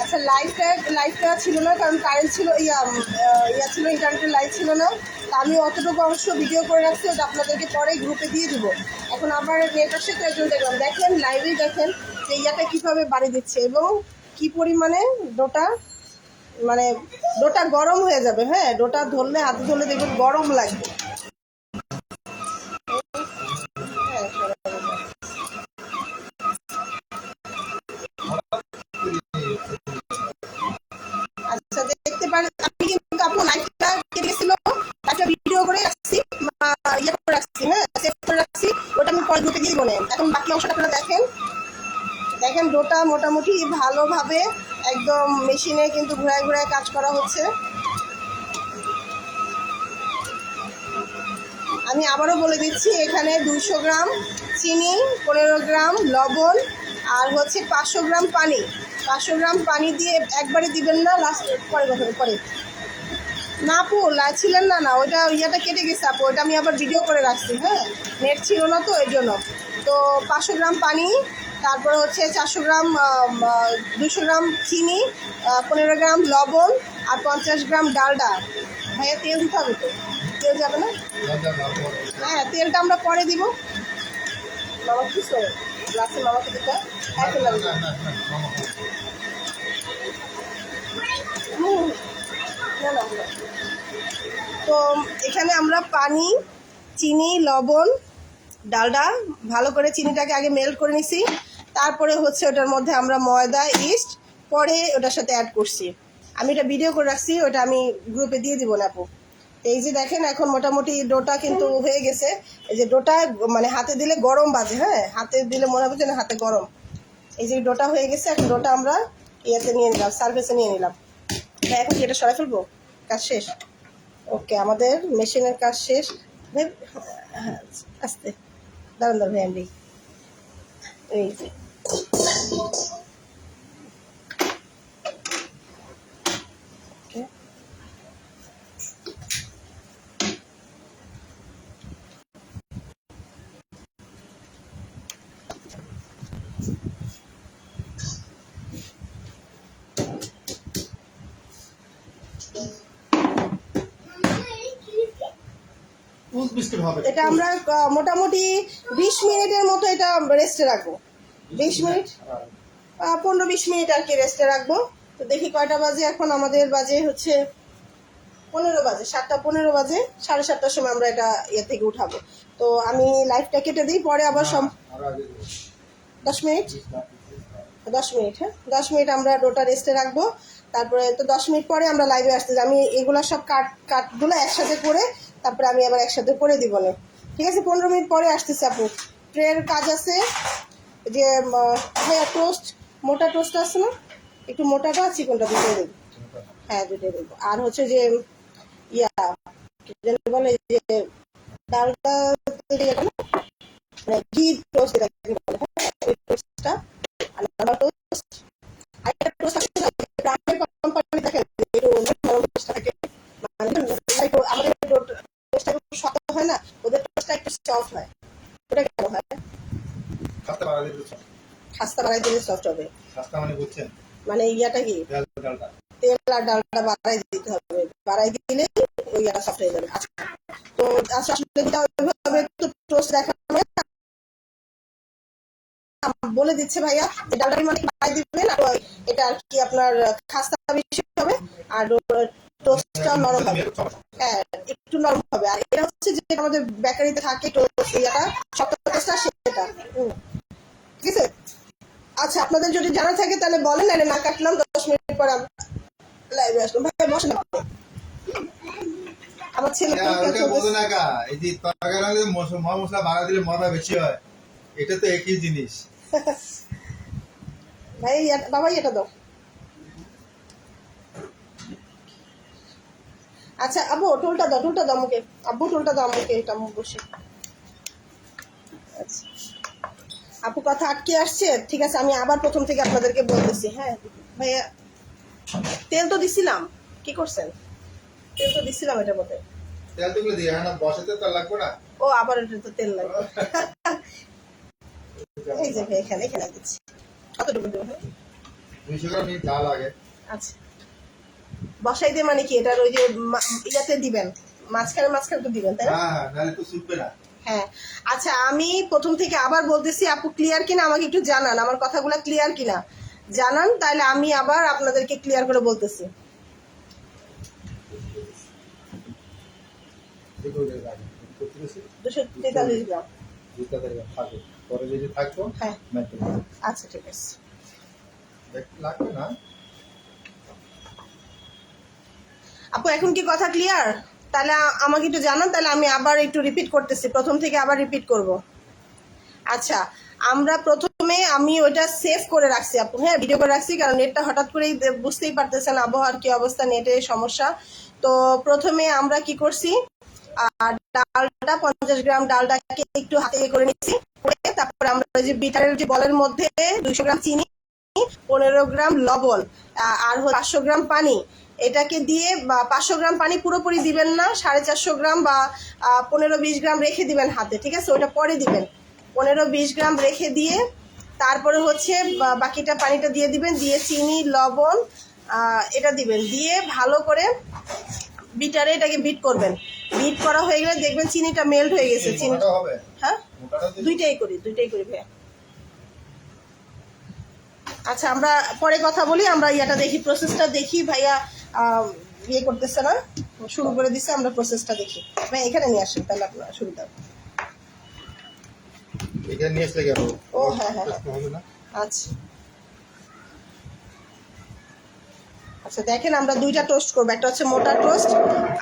আচ্ছা লাইটটা ছিল না, কারণ কারেন্ট ছিল, ইয়া ছিল, ইন্টারনেটের লাইট ছিল না। তা আমি অতটুকু অংশ ভিডিও করে রাখছি, ওটা আপনাদেরকে পরে গ্রুপে দিয়ে দিব। এখন আবার নেট আসে তো একজন দেখলাম, দেখেন লাইভেই দেখেন যে ইয়াটা কীভাবে বাড়ি দিচ্ছে এবং কি পরিমাণে ডোটা গরম হয়ে যাবে। হ্যাঁ, ডোটা ধরলে, হাতে ধরলে দেখবেন গরম লাগবে। আচ্ছা, দেখতে পারেন আমি কিন্তু আপু লাইভটা কেটে গেছিল, লাইভটা ভিডিও করে রাখছি, ইয়ে করে রাখছি, হ্যাঁ সেভ করে রাখছি, ওটা আমি পরে গ্রুপে দিয়ে দিব। এখন বাকি অংশটা আপনারা দেখেন ডোটা মোটামুটি ভালোভাবে একদম মেশিনে কিন্তু ঘোরায় ঘোরায় কাজ করা হচ্ছে। আমি আবারও বলে দিচ্ছি, এখানে 200 গ্রাম চিনি, 15 গ্রাম লবণ, আর হচ্ছে 500 গ্রাম পানি। 500 গ্রাম পানি দিয়ে একবারে দিবেন না, লাস্ট পরে না আপু ছিলেন না, ওইটা ইয়াটা কেটে গেছে আপু, ওইটা আমি আবার ভিডিও করে রাখছি। হ্যাঁ, নেট ছিল না তো এই জন্য। তো 500 গ্রাম পানি, তারপরে হচ্ছে 400 গ্রাম 200 গ্রাম চিনি, 15 গ্রাম লবণ, আর 50 গ্রাম ডালডা। ভাইয়া তেল দিতে হবে তো? তেল যাবে না? হ্যাঁ, তেলটা আমরা পরে দিব। মামা কি করে গ্লাসে মামাকে দিতে একই লাগবে। তো এখানে আমরা পানি, চিনি, লবণ, ডালডা ভালো করে চিনিটাকে আগে মেল্ট করে নিছি, তারপরে হচ্ছে ওটার মধ্যে আমরা ময়দা, ইস্ট পরে ওটার সাথে অ্যাড করছি। আমি এটা ভিডিও করে রাখছি, ওটা আমি গ্রুপে দিয়ে দিব না আপু। এই যে দেখেন এখন মোটামুটি ডোটা কিন্তু হয়ে গেছে। এই যে ডোটা মানে হাতে দিলে গরম বাজে, হ্যাঁ হাতে দিলে মনে হবে যে না হাতে গরম। এই যে ডোটা হয়ে গেছে, এখন ডোটা আমরা ইয়েতে নিয়ে নিলাম, সার্ফেসে নিয়ে নিলাম। এখন কি এটা সরাই ফেলবো? কাজ শেষ। ওকে, আমাদের মেশিনের কাজ শেষ। আস্তে দাঁড়ান ভ্যান্ডি, এই যে এটা আমরা মোটামুটি 20 মিনিটের মতো এটা রেস্টে রাখবো। 20 মিনিট, 15-20 মিনিট আর কি রেস্টে রাখবো। তো দেখি কয়টা বাজে এখন, আমাদের বাজে হচ্ছে 15 বাজে, 7:15 বাজে। 7:30টার সময় আমরা এটা ইয়ে থেকে উঠাবো। তো আমি লাইভটা কেটে দিই, পরে আবার 10 মিনিট, 10 মিনিট, হ্যাঁ 10 মিনিট আমরা ডোটা রেস্টে রাখবো। তারপরে তো 10 মিনিট পরে আমরা লাইভে আসতেছি। আমি এগুলো সব কাটগুলো একসাথে করে তারপরে আমি আবার একসাথে করে দিব না, ঠিক আছে? 15 মিনিট পরে আসতেছি আপু। ট্রের কাজ আছে, যে ভাইয়া টোস্ট, মোটা টোস্ট আছে না, একটু মোটাটা চিকনটা দুটোই দেবো। হ্যাঁ দুটোই দেবো। আর হচ্ছে যে ইয়া বলে যে ডালটা ঘি টোস্ট, বলে হ্যাঁ ওই টোস্টটা, আর নরমাল টোস্ট। আরেকটা টোস্ট আছে প্রাইভেট কোম্পানি, দেখেন একটু নরম টোস্ট থাকে, মানে আমাদের টোস্টটা একটু শক্ত হয় না, ওদের টোস্টটা একটু সফট হয়। ওটা কেন হয়? খাস্তা বাড়াই দিলে সফট হবে। খাস্তা মানে বুঝছেন, মানে ইয়াটা কি তেল আর ডালটা বাড়াই দিতে হবে, বাড়াই দিলে ওই ইয়াটা সফট হয়ে যাবে। আচ্ছা, তো আসলে ওইভাবে একটু টোস্ট দেখানো বলে দিচ্ছে ভাইয়া, যে ডালটা মানে বাড়াই দিবেন, আর এটা আর কি আপনার খাস্তা বেশি হবে আর টোস্টটা নরম হবে। হ্যাঁ একটু নরম হবে। আর এটা হচ্ছে যে আমাদের বেকারিতে থাকে টোস্ট, ইয়াটা শক্ত টোস্টটা সেটা। ঠিক আছে। আচ্ছা, আপনাদের যদি জানা থাকে তাহলে বলেন, নাহলে না কাটলাম, 10 মিনিট পর লাইভে আসলাম। ভাই বসেন, আমার ছেলে এই যে তরকারি মশলা বাড়া দিলে মজা বেশি হয়, এটা তো একই জিনিস। ভাই বাবা এটা দাও। আচ্ছা আবু টুলটা দাও মুখে, আব্বু টুলটা দাও মুখে, এটা মুখ বসে। আচ্ছা আপু কথা আটকে আসছে, ঠিক আছে আমি আবার প্রথম থেকে আপনাদেরকে বলতেছি। হ্যাঁ ভাইয়া তেল তো দিছিলাম, কি করছেন? তেল তো দিছিলাম এটার মধ্যে, তেল তো দিয়ে না বসাতে তো লাগবে না। ও আবার এটা তো তেল লাগবে। এই যে এখানে দিচ্ছি, কতটুকু দেবো? 200 গ্রাম নিয়ে যা লাগে। আচ্ছা, বসাই দিয়ে মানে কি এটার ওই যে ইয়াতে দিবেন, মাঝখানে মাঝখানে তো দিবেন, তাই না? হ্যাঁ, নাহলে তো শুকবে না। হ্যাঁ। আচ্ছা, আমি প্রথম থেকে আবার বলতেছি, আপু ক্লিয়ার কিনা আমাকে একটু জানান, আমার কথাগুলো ক্লিয়ার কিনা জানান, তাহলে আমি আবার আপনাদেরকে ক্লিয়ার করে বলতেছি। দেখো ওটা লাগে। করতে বেশি 243 গ্রাম। 2 গ্রাম থাকবে। পরে যদি থাকতো হ্যাঁ, মেপে আচ্ছা ঠিক আছে। দেখতে লাগবে না। আপু এখন কি কথা ক্লিয়ার? তাহলে আমাকে একটু জানান, তাহলে আমি আবার একটু রিপিট করতেছি, প্রথম থেকে আবার রিপিট করব। আচ্ছা, আমরা প্রথমে আমি ওইটা সেভ করে রাখছি আপু, হ্যাঁ ভিডিও করে রাখছি, কারণ নেটটা হঠাৎ করেই বুঝতেই পারতেছেন আবহাওয়ার কি অবস্থা, নেটের সমস্যা। তো প্রথমে আমরা কি করছি, আর ডালটা 50 গ্রাম ডালটাকে একটু হাতে করে নিচ্ছি, তারপরে আমরা ওই যে বিটারের যে বলের মধ্যে 200 গ্রাম চিনি, 15 গ্রাম লবণ, আর 500 গ্রাম পানি, এটাকে দিয়ে 500 গ্রাম পানি পুরোপুরি দিবেন না, 450 গ্রাম বা 15-20 গ্রাম রেখে দিবেন হাতে, ঠিক আছে? ওটা পরে দিবেন। 15-20 গ্রাম রেখে দিয়ে তারপরে হচ্ছে বাকিটা পানিটা দিয়ে দিবেন, দিয়ে চিনি লবণ এটা দিবেন, দিয়ে ভালো করে বিটারে এটাকে বিট করবেন। বিট করা হয়ে গেলে দেখবেন চিনিটা মেল্ট হয়ে গেছে। মোটাটা হবে? হ্যাঁ, মোটাটা দিলে দুইটাই করি ভাইয়া। আচ্ছা, আমরা পরে কথা বলি, আমরা ইয়াটা দেখি, প্রসেসটা দেখি। ভাইয়া ইয়ে করতেছে না, শুরু করে দিচ্ছে, আমরা প্রসেসটা দেখি। ভাই এখানে নিয়ে আসেন, তাহলে আপনার সুবিধা হবে। এটা নিয়ে আসলে কেন? ও হ্যাঁ হ্যাঁ হ্যাঁ, হবে না। আচ্ছা আচ্ছা, দেখেন আমরা দুইটা টোস্ট করবো, একটা হচ্ছে মোটা টোস্ট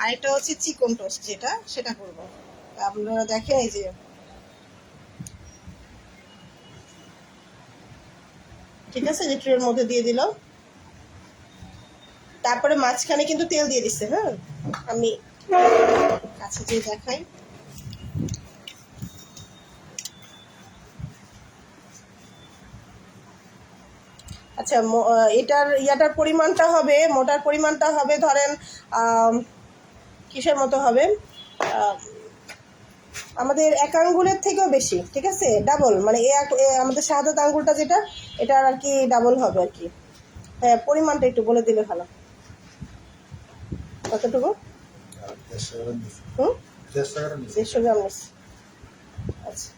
আর একটা হচ্ছে চিকন টোস্ট, যেটা সেটা করবো। আপনারা দেখেন, এই যে ঠিক আছে, যে ট্রের মধ্যে দিয়ে দিলাম, তারপরে মাঝখানে কিন্তু তেল দিয়ে দিচ্ছে। হ্যাঁ, আমি কাছে যে দেখাই, আচ্ছা এটার পরিমাণটা হবে, মোটার পরিমাণটা হবে ধরেন কিসের মতো হবে, আমাদের এক আঙ্গুলের থেকেও বেশি, ঠিক আছে? ডাবল, মানে আমাদের শাহাদাত আঙ্গুলটা যেটা, এটা আর কি ডাবল হবে আর কি। হ্যাঁ, পরিমাণটা একটু বলে দিলে ভালো। কতটুকু? 150 গ্রাম নিচ্ছি। হুম, 150 গ্রাম নিচ্ছি। 150 গ্রাম নিচ্ছি। আচ্ছা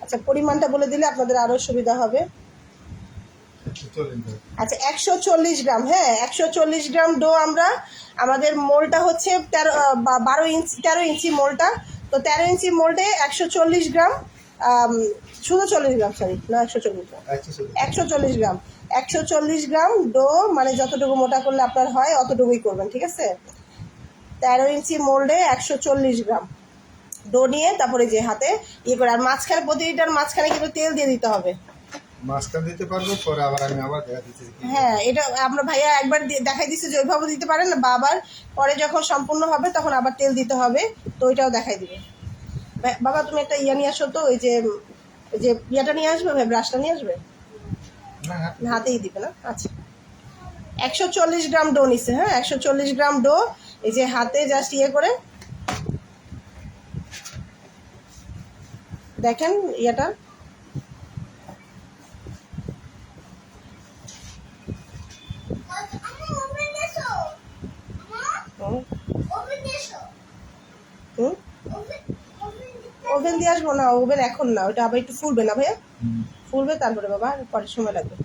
আচ্ছা, পরিমাণটা বলে দিলে আপনাদের আরো সুবিধা হবে। আচ্ছা, 140 গ্রাম, হ্যাঁ 140 গ্রাম ডো আমরা, আমাদের মোলটা হচ্ছে 13 ইঞ্চি মোলটা, তো 13 ইঞ্চি মোল্ডে 140 গ্রাম, শুধু 40 গ্রাম, সরি না 140 গ্রাম, 140 গ্রাম, 140 গ্রাম ডো, মানে যতটুকু মোটা করলে আপনার হয় অতটুকুই করবেন, ঠিক আছে? 13 ইঞ্চি মোল্ডে 140 গ্রাম ডো নিয়ে তারপরে যে হাতে ইয়ে করে, আর মাঝখানে প্রতিটার মাঝখানে কিন্তু তেল দিয়ে দিতে হবে। মাঝখান দিতে পারবো, পরে আবার আমি আবার দেখা দিচ্ছি। হ্যাঁ, এটা আমরা ভাইয়া একবার দেখাই দিচ্ছে যে ওইভাবে দিতে পারেন না, বা আবার পরে যখন সম্পূর্ণ হবে তখন আবার তেল দিতে হবে, তো ওইটাও দেখাই দিবে। বাবা তুমি একটা ইয়া নিয়ে আসো তো, ওই যে ইয়াটা নিয়ে আসবে ভাই, ব্রাশটা নিয়ে আসবে, হাতেই দিবে না? আচ্ছা, 140 গ্রাম ডো নিছে, হ্যাঁ 140 গ্রাম ডো, এই যে হাতে জাস্ট ইয়ে করে দেখেন ইয়াটা, ওভেন দিয়ে আসবো না, ওভেন এখন না, ওটা আবার একটু ফুলবে না ভাইয়া, ফুলবে তারপরে বাবা, পরে সময় লাগবে।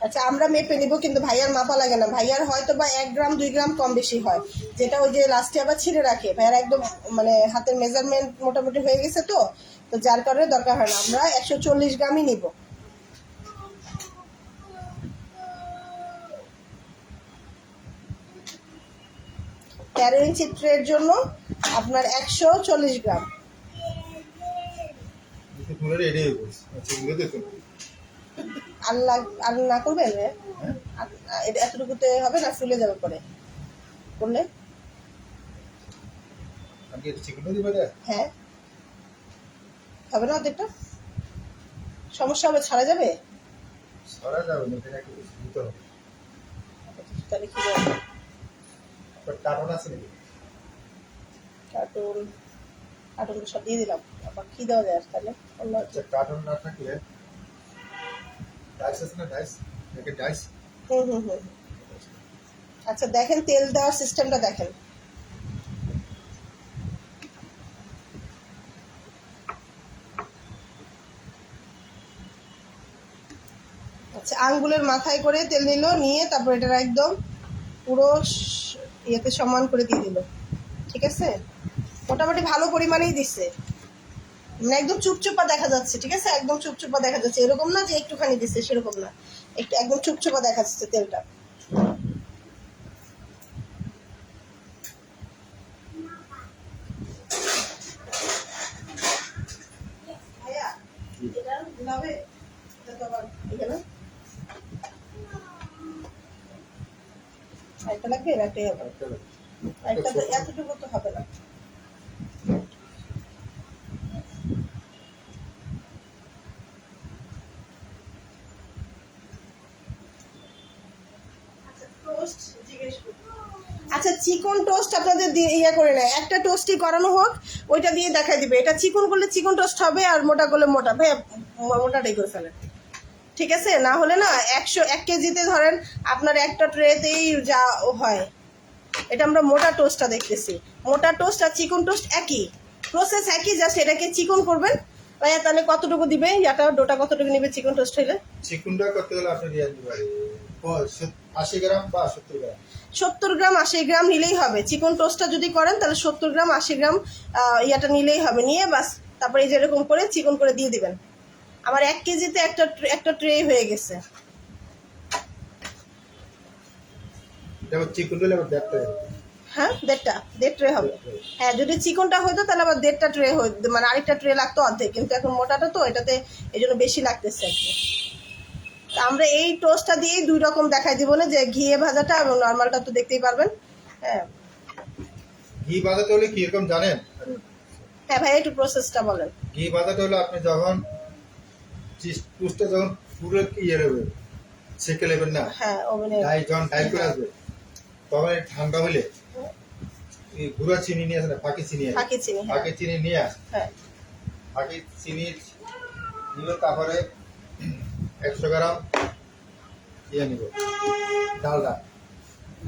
আচ্ছা, আমরা মেপে নিব, কিন্তু ভাইয়ার মাপা লাগে না, ভাইয়ার হয়তো বা 1 গ্রাম 2 গ্রাম কম বেশি হয়, যেটা ওই যে লাস্টে আবার ছিঁড়ে রাখে। ভাইয়ার একদম মানে হাতের মেজারমেন্ট মোটামুটি হয়ে গেছে, তো তো যার কারণে দরকার হয় না, আমরা 140 গ্রামই নিব। তেরো ইঞ্চি ট্রের জন্য আপনার 140 গ্রাম। আর না করবেন হ্যাঁ এটা এতটুকুতে হবে না, ফুলে যাবে পরে করলে? আমি কি চিকেনও দিব এটা? হ্যাঁ, হবে না অর্ধেকটা? সমস্যা হবে, ছাড়া যাবে? সরা যাবে না, এটা একটু দিতে হবে। তাহলে কি হবে? আপনার কার্টন আছে নাকি? কার্টুন সব দিয়ে দিলাম, আবার কি দেওয়া যায় আর তাহলে? অন্য আচ্ছা কার্টন না থাকলে ডাইস আছে না, ডাইস দেখে ডাইস। হুম। আচ্ছা দেখেন তেল দেওয়ার সিস্টেমটা দেখেন। আচ্ছা আঙ্গুলের মাথায় করে তেল নিল, নিয়ে তারপর এটা একদম পুরো ইয়েতে সমান করে দিয়ে দিল। ঠিক আছে, মোটামুটি ভালো পরিমাণেই দিচ্ছে, মানে একদম চুপচুপা দেখা যাচ্ছে। ঠিক আছে, একদম চুপচুপা দেখা যাচ্ছে, এরকম না যে একটুখানি দিচ্ছে, সেরকম না, একটু একদম চুপচুপা দেখা যাচ্ছে তেলটা। ভাইয়া এটা গুলাবে, এটা তো আবার এখানে একটা লাগবে, একটাই হবে, একটা এতটুকু তো হবে না। আচ্ছা চিকন টোস্ট আপনাদের ইয়ে করে নেয়, একটা টোস্টই করানো হোক, ওইটা দিয়ে দেখাই দিবে। এটা চিকন করলে চিকন টোস্ট হবে, আর মোটা করলে মোটা। ভাই মোটাটাই করে ফেলেন, ঠিক আছে? না হলে না 1 কেজিতে ধরেন আপনার একটা ট্রেতেই যা হয়। এটা আমরা মোটা টোস্টটা দেখতেছি, মোটা টোস্ট আর চিকন টোস্ট একই প্রসেস, একই, জাস্ট এটাকে চিকন করবেন। ভাইয়া তাহলে কতটুকু দিবে ইয়াটা, ডোটা কতটুকু নেবে চিকন টোস্ট হইলে? চিকেনটা করতে গেলে আপনি দিয়ে দিতে পারি 80 গ্রাম বা 70 গ্রাম। 70 গ্রাম 80 গ্রাম নিলেই হবে। চিকন টোস্টটা যদি করেন তাহলে 70 গ্রাম 80 গ্রাম ইয়াটা নিলেই হবে, নিয়ে বাস তারপরে এই যেরকম করে চিকন করে দিয়ে দিবেন। আমার 1 কেজিতে একটা ট্রে হয়ে গেছে। যেমন চিকেন হলে আবার দেখতে হবে। হ্যাঁ, দেড় ট্রে হবে। হ্যাঁ, যদি চিকনটা হতো তাহলে আবার 1.5টা ট্রে হতো, মানে আরেকটা ট্রে লাগতো অর্ধেক, কিন্তু এখন মোটাটা তো এটাতে এই জন্য বেশি লাগতেছে আর কি। তা আমরা এই টোস্টটা দিয়েই 2 রকম দেখাই দিব না, যে ঘিয়ে ভাজাটা এবং নর্মালটা তো দেখতেই পারবেন। হ্যাঁ ঘি ভাজাটা হলে কিরকম জানেন? হ্যাঁ ভাই, একটু প্রসেসটা বলেন। ঘি ভাজাটা হলে আপনি যখন টুসটা যখন পুরো ইয়ে নেবে, সেকে নেবেন না, হ্যাঁ ওভেনে যখন ডাই করে আসবে তখন এই ঠান্ডা হলে এই গুঁড়া চিনি নিয়ে আসে না, ফাঁকি চিনি আছে, ফাঁকি চিনি, হ্যাঁ ফাঁকি চিনি নিয়ে আস, হ্যাঁ ফাঁকি চিনি নিব, তারপরে 100 গ্রাম ইয়ে নিব ডালডা,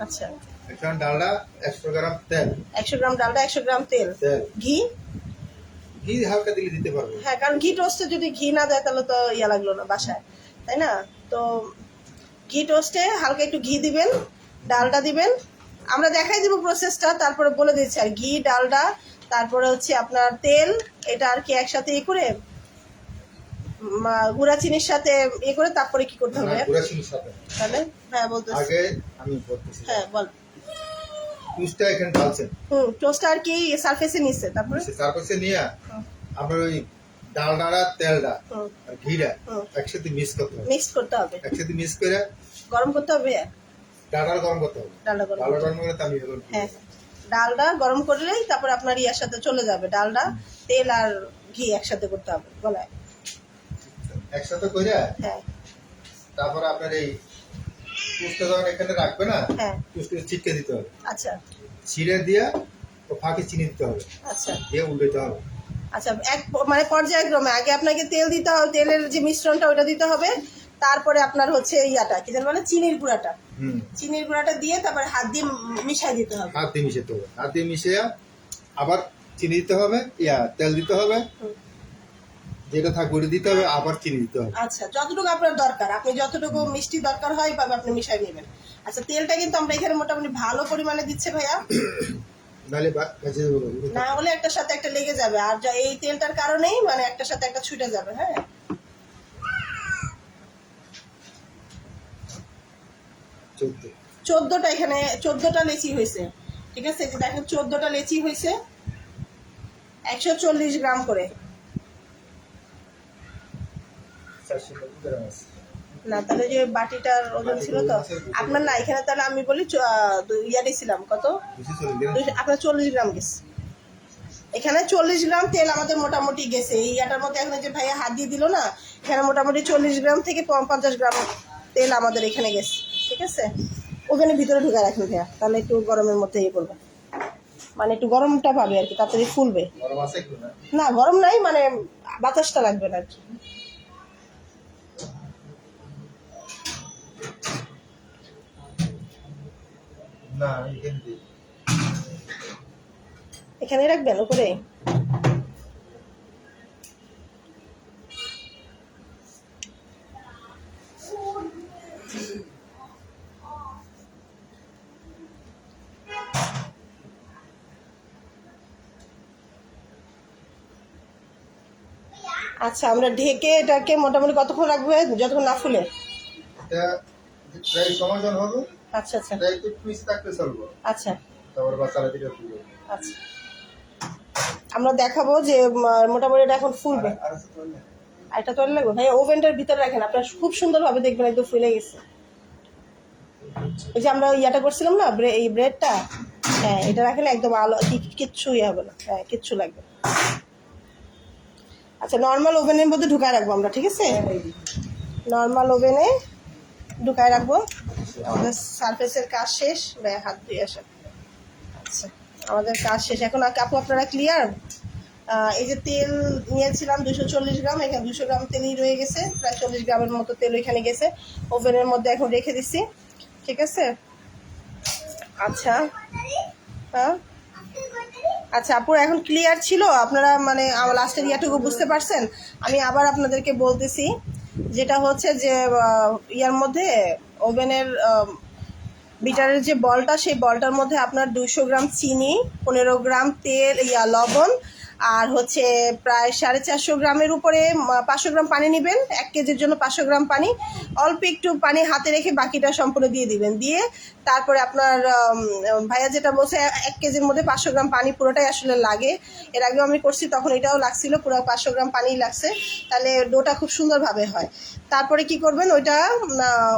আচ্ছা 100 গ্রাম ডালডা, 100 গ্রাম তেল, 100 গ্রাম ডালডা, 100 গ্রাম তেল, ঘি। ঘি হালকা দিলে দিতে পারবো। হ্যাঁ, কারণ ঘি টোস্টে যদি ঘি না দেয় তাহলে তো ইয়া লাগলো না বাসায়, তাই না? তো ঘি টোস্টে হালকা একটু ঘি দিবেন, ডালডা দিবেন। আমরা দেখাই দিব প্রসেসটা, তারপরে বলে দিচ্ছি। আর ঘি, ডালডা, তারপরে হচ্ছে আপনার তেল, এটা আর কি একসাথে ই করে গুঁড়া চিনির সাথে ইয়ে করে তারপরে কি করতে হবে গুঁড়া চিনির সাথে তাহলে? হ্যাঁ বলতেছি, আগে আমি বলতেছি। হ্যাঁ বল। টুসটা এখানে ঢালছেন, টোস্টটা আর কি সারফেসে নিচ্ছে, তারপরে তারপরে নিয়ে আপনার ওই ডালডা তেলটা আর ঘিটা একসাথে মিক্স করতে হবে, একসাথে মিক্স করে গরম করতে হবে। ডালডা গরম করতে হবে। ডালডা ডালডা গরম করে আমি এখন হ্যাঁ, ডালডা গরম করলেই তারপর আপনার ইয়ার সাথে চলে যাবে। ডালডা, তেল আর ঘি একসাথে করতে হবে গলায়, একসাথে করে হ্যাঁ তারপর আপনার এই টুসটা যখন এখানে রাখবে না, হ্যাঁ টুসটা ছিটকে দিতে হবে, আচ্ছা ছিঁড়ে দিয়ে ও ফাঁকে চিনি দিতে হবে, আচ্ছা দিয়ে উল্টাতে হবে। আচ্ছা, মানে পর্যায়ক্রমে আগে আপনাকে তেল দিতে হবে, তেলের যে মিশ্রণটা ওটা দিতে হবে, তারপরে আপনার হচ্ছে ইয়াটা কি যেন বলে, চিনির গুঁড়াটা। চিনির গুঁড়াটা দিয়ে তারপরে হাত দিয়ে মিশাই দিতে হবে, হাত দিয়ে মিশাতে হবে, হাত দিয়ে মিশিয়ে আবার চিনি দিতে হবে, তেল দিতে হবে, যেটা থাকবে ওটা দিতে হবে, আবার চিনি দিতে হবে। আচ্ছা, যতটুকু আপনার দরকার, আপনি যতটুকু মিষ্টি দরকার হয় এইভাবে আপনি মিশাই নেবেন। আচ্ছা, তেলটা কিন্তু আমরা এখানে মোটামুটি ভালো পরিমাণে দিচ্ছে ভাইয়া, নাহলে ভেজে দেবো, না হলে একটার সাথে একটা লেগে যাবে। আর এই তেলটার কারণেই মানে একটার সাথে একটা ছুটে যাবে। হ্যাঁ, 14টা এখানে 14টা লেচি হয়েছে। ঠিক আছে, যে দেখেন 14টা লেচি হয়েছে, 140 গ্রাম করে। 490 গ্রাম আছে। না তাহলে যে বাটিটার ওজন ছিল তো আপনার না এখানে, তাহলে আমি বলি ইয়া দিয়েছিলাম কত, আপনার 40 গ্রাম গেছে এখানে। 40 গ্রাম তেল আমাদের মোটামুটি গেছে এই ইয়াটার মধ্যে। এখন যে ভাইয়া হাত দিয়ে দিল না, এখানে মোটামুটি 40 গ্রাম থেকে 50 গ্রাম তেল আমাদের এখানে গেছে। ঠিক আছে, ওখানে ভিতরে ঢুকে রাখবেন ভাইয়া, তাহলে একটু গরমের মধ্যে ইয়ে করবে, মানে একটু গরমটা পাবে আর কি, তাড়াতাড়ি ফুলবে। না গরম নাই, মানে বাতাসটা লাগবে না আর কি। এখানে রাখবেন উপরে। আচ্ছা, আমরা ঢেকে এটাকে মোটামুটি কতক্ষণ রাখবো যতক্ষণ না ফুলে? এটা প্রায় সমাধান হবে। আচ্ছা আচ্ছা তাই একটু টুইস্ট থাকতে চলবে। আচ্ছা তারপর বাচ্চারা দিকে ফুলবে। আচ্ছা, আমরা দেখাবো যে মোটামুটি এটা এখন ফুলবে। আর এটা তৈরি লাগবে ভাইয়া, ওভেনটার ভিতরে রাখেন, আপনার খুব সুন্দরভাবে দেখবেন একদম ফুলে গেছে। এই যে আমরা ইয়াটা করছিলাম না, এই ব্রেডটা, হ্যাঁ এটা রাখলে একদম আলো কিচ্ছু ইয়ে হবে না, হ্যাঁ কিচ্ছু লাগবে। আচ্ছা, নর্মাল ওভেনের মধ্যে ঢুকায় রাখবো আমরা, ঠিক আছে? নর্মাল ওভেনে ঢুকায় রাখবো। আমাদের সারফেসের কাজ শেষ, হাত ধুয়ে আসা। আচ্ছা, আমাদের কাজ শেষ এখন। আপু আপনারা ক্লিয়ার? এই যে তেল নিয়েছিলাম 240 গ্রাম, এখানে 200 গ্রাম তেলই রয়ে গেছে, প্রায় 40 গ্রামের মতো তেল এখানে গেছে। ওভেনের মধ্যে এখন রেখে দিছি, ঠিক আছে? আচ্ছা হ্যাঁ আচ্ছা আপু, এখন ক্লিয়ার ছিল? আপনারা মানে আমার লাস্টের ইয়াটুকু বুঝতে পারছেন? আমি আবার আপনাদেরকে বলতেছি, যেটা হচ্ছে যে ইয়ার মধ্যে ওভেনের বিটারের যে বলটা, সেই বলটার মধ্যে আপনার 200 গ্রাম চিনি, 15 গ্রাম তেল, লবণ, আর হচ্ছে প্রায় 450 গ্রামের উপরে 500 গ্রাম পানি নেবেন। 1 কেজির জন্য 500 গ্রাম পানি, অল্প একটু পানি হাতে রেখে বাকিটা সম্পূর্ণ দিয়ে দিবেন। দিয়ে তারপরে আপনার ভাইয়া যেটা বলছে 1 কেজির মধ্যে 500 গ্রাম পানি পুরোটাই আসলে লাগে। এর আগেও আমি করছি, তখন এটাও লাগছিল, পুরো 500 গ্রাম পানি লাগছে, তাহলে ডোটা খুব সুন্দরভাবে হয়। তারপরে কি করবেন,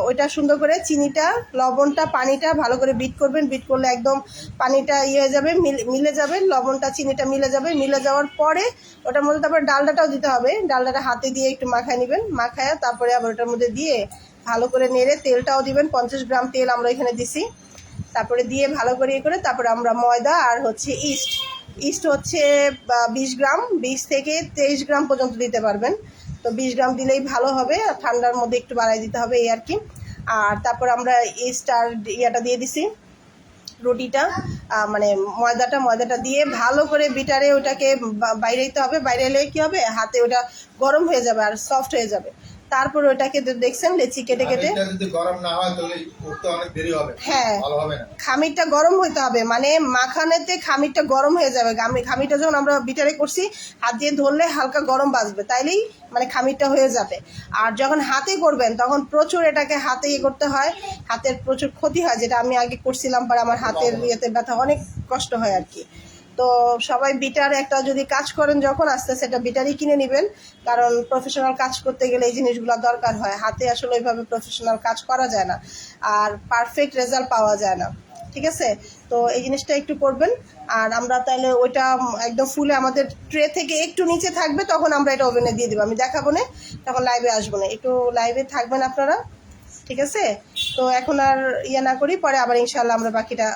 ওইটা সুন্দর করে চিনিটা, লবণটা, পানিটা ভালো করে বিট করবেন। বিট করলে একদম পানিটা ইয়ে হয়ে যাবে, মিলে যাবে, লবণটা চিনিটা মিলে যাবে। মিলে যাওয়ার পরে ওটার মধ্যে তারপরে ডালডাটাও দিতে হবে। ডালডাটা হাতে দিয়ে একটু মাখায় নেবেন, মাখায় তারপরে আবার ওটার মধ্যে দিয়ে ভালো করে নেড়ে, তেলটাও দিবেন, 50 গ্রাম তেল আমরা এখানে দিছি। তারপরে দিয়ে ভালো করে ইয়ে করে তারপরে আমরা ময়দা আর হচ্ছে ইস্ট হচ্ছে 20 গ্রাম, 20 থেকে 23 গ্রাম পর্যন্ত দিতে পারবেন। তো 20 গ্রাম দিলেই ভালো হবে, আর ঠান্ডার মধ্যে একটু বাড়াই দিতে হবে এই আর কি। আর তারপর আমরা ইস্ট আর ইয়াটা দিয়ে দিছি, রুটিটা মানে ময়দাটা দিয়ে ভালো করে বিটারে ওটাকে বাইরে দিতে হবে। বাইরে এলে কী হবে, হাতে ওটা গরম হয়ে যাবে আর সফট হয়ে যাবে। তারপর ওটাকে দেখছেন লেচি কেটে কেটে, যদি গরম না হয় তাহলে করতে অনেক দেরি হবে, হ্যাঁ ভালো হবে না। খামিরটা গরম হইতে হবে, মানে মাখানেতে খামিরটা গরম হয়ে যাবে। খামিরটা যখন আমরা বিটারে করছি, হাত দিয়ে ধরলে হালকা গরম বাজবে, তাইলেই মানে খামিরটা হয়ে যাবে। আর যখন হাতে করবেন তখন প্রচুর এটাকে হাতে ইয়ে করতে হয়, হাতের প্রচুর ক্ষতি হয়, যেটা আমি আগে করছিলাম, পরে আমার হাতের ইয়েতে ব্যথা, অনেক কষ্ট হয় আর কি। তো সবাই বিটার একটা যদি কাজ করেন যখন, আস্তে আস্তে এটা বিটারই কিনে নেবেন, কারণ প্রফেশনাল কাজ করতে গেলে এই জিনিসগুলো দরকার হয়। হাতে আসলে ওইভাবে প্রফেশনাল কাজ করা যায় না, আর পারফেক্ট রেজাল্ট পাওয়া যায় না, ঠিক আছে? তো এই জিনিসটা একটু করবেন। আর আমরা তাহলে ওইটা একদম ফুলে আমাদের ট্রে থেকে একটু নিচে থাকবে, তখন আমরা এটা ওভেনে দিয়ে দেবো। আমি দেখাবো না, তখন লাইভে আসবো না, একটু লাইভে থাকবেন আপনারা, ঠিক আছে? তো এখন আর ইয়ে না করি, পরে আবার ইনশাল্লাহ আমরা বাকিটা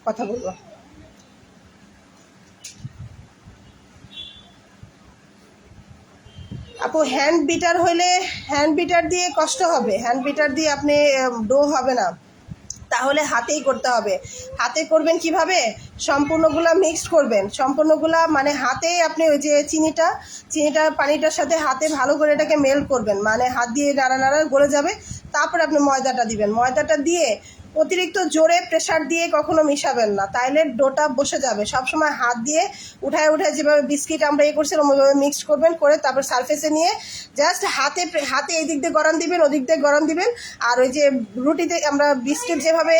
কথা বলবো। আপু হ্যান্ড বিটার হইলে, হ্যান্ড বিটার দিয়ে কষ্ট হবে, হ্যান্ড বিটার দিয়ে আপনি ডো হবে না, তাহলে হাতেই করতে হবে। হাতে করবেন কিভাবে, সম্পূর্ণগুলা মিক্সড করবেন, সম্পূর্ণগুলা মানে হাতেই আপনি ওই যে চিনিটা পানিটার সাথে হাতে ভালো করে এটাকে মেল্ট করবেন, মানে হাত দিয়ে নাড়া গলে যাবে। তারপরে আপনি ময়দাটা দিবেন, ময়দাটা দিয়ে অতিরিক্ত জোরে প্রেসার দিয়ে কখনো মিশাবেন না, তাইলে ডোটা বসে যাবে। সবসময় হাত দিয়ে উঠায় যেভাবে বিস্কিট আমরা করছিলাম ওইভাবে মিক্স করবেন, করে তারপর সারফেসে নিয়ে জাস্ট হাতে এই দিক দিয়ে গরম দিবেন, ওদিক দিয়ে গরম দিবেন। আর ওই যে রুটিতে আমরা বিস্কিট যেভাবে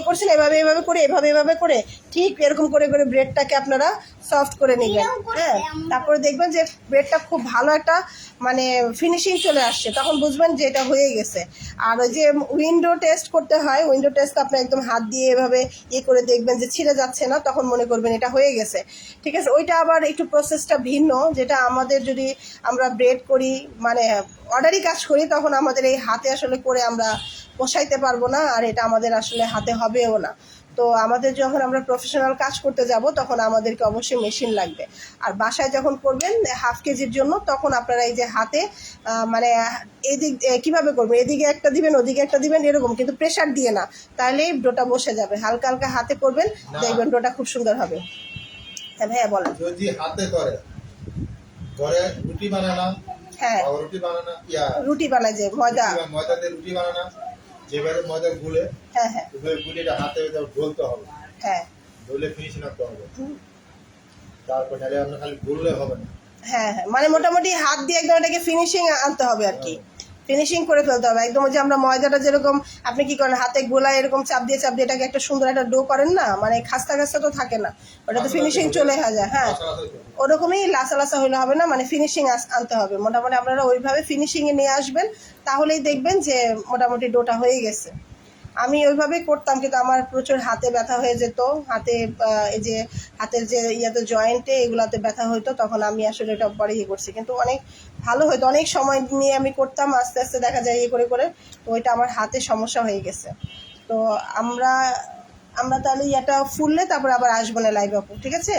করছেন, এভাবে করে ঠিক এরকম করে ব্রেডটাকে আপনারা সফট করে নেবেন। হ্যাঁ, তারপরে দেখবেন যে ব্রেডটা খুব ভালো একটা মানে ফিনিশিং চলে আসছে, তখন বুঝবেন যে এটা হয়ে গেছে। আর ওই যে উইন্ডো টেস্ট করতে হয়, উইন্ডো টেস্ট আপনি একদম হাত দিয়ে এভাবে করে দেখবেন যে ছিঁড়ে যাচ্ছে না, তখন মনে করবেন এটা হয়ে গেছে। ঠিক আছে, ওইটা আবার একটু প্রসেসটা ভিন্ন, যেটা আমাদের যদি আমরা ব্রেড করি মানে অর্ডারই কাজ করি, তখন আমাদের এই হাতে আসলে করে আমরা পোষাইতে পারবো না, আর এটা আমাদের আসলে হাতে হবেও না। তো আমাদের যখন আমরা প্রফেশনাল কাজ করতে যাব, তখন আমাদেরকে অবশ্যই মেশিন লাগবে। আর বাসায় যখন করবেন 1/2 কেজির জন্য, তখন আপনারা এই যে হাতে মানে এদিক কীভাবে করবেন, এদিকে একটা দিবেন ওদিকে একটা দিবেন এরকম, কিন্তু প্রেশার দিয়ে না, তাহলেই ডোটা বসে যাবে। হালকা হালকা হাতে করবেন, দেখবেন ডোটা খুব সুন্দর হবে। হ্যাঁ ভাইয়া বলেন। যদি হাতে করে করে রুটি বানানা, হ্যাঁ, রুটি বানানা রুটি বানায় যে ময়দা, ময়দা দিয়ে রুটি বানানা, যেভাবে ময়দা গুলে হ্যাঁ হ্যাঁ গুলিটা হাতে ঢলতে হবে, হ্যাঁ ঢলে ফিনিশ করতে হবে। তারপর নাহলে আপনার খালি গুললে হবে না। হ্যাঁ হ্যাঁ, মানে মোটামুটি হাত দিয়ে একদম এটাকে ফিনিশিং আনতে হবে আর কি, ফিনিশিং করে ফেলতে হবে একদম। ওই যে আমরা ময়দাটা যেরকম আপনি কি করেন, হাতে গোলায় এরকম চাপ দিয়ে এটাকে একটা সুন্দর একটা ডো করেন না, মানে খাস্তা খাস্তা তো থাকে না, ওটা তো ফিনিশিং চলে যায়। হ্যাঁ, ওরকমই লাসা লাসা হলে হবে না, মানে ফিনিশিং আনতে হবে। মোটামুটি আপনারা ওইভাবে ফিনিশিংয়ে নিয়ে আসবেন, তাহলেই দেখবেন যে মোটামুটি ডোটা হয়ে গেছে। আমি ওইভাবেই করতাম, কিন্তু আমার প্রচুর হাতে ব্যথা হয়ে যেত, হাতে এই যে হাতের যে ইয়াতে জয়েন্টে এগুলাতে ব্যথা হইতো, তখন আমি আসলে এটা পরে করছি, কিন্তু অনেক ভালো হতো, অনেক সময় নিয়ে আমি করতাম, আস্তে আস্তে দেখা যায় করে করে, তো ওইটা আমার হাতে সমস্যা হয়ে গেছে। তো আমরা তাহলে এটা ফুললে তারপর আবার আসবো না লাইভে আপু, ঠিক আছে?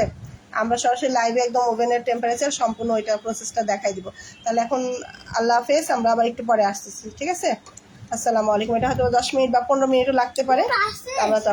আমরা সরাসরি লাইভে একদম ওভেনের টেম্পারেচার সম্পূর্ণ ওইটা প্রসেসটা দেখাই দিব। তাহলে এখন আল্লাহ হাফেজ, আমরা আবার একটু পরে আসতেছি, ঠিক আছে? আসসালামু আলাইকুম। এটা হয়তো 10 মিনিট বা 15 মিনিটও লাগতে পারে, আমরা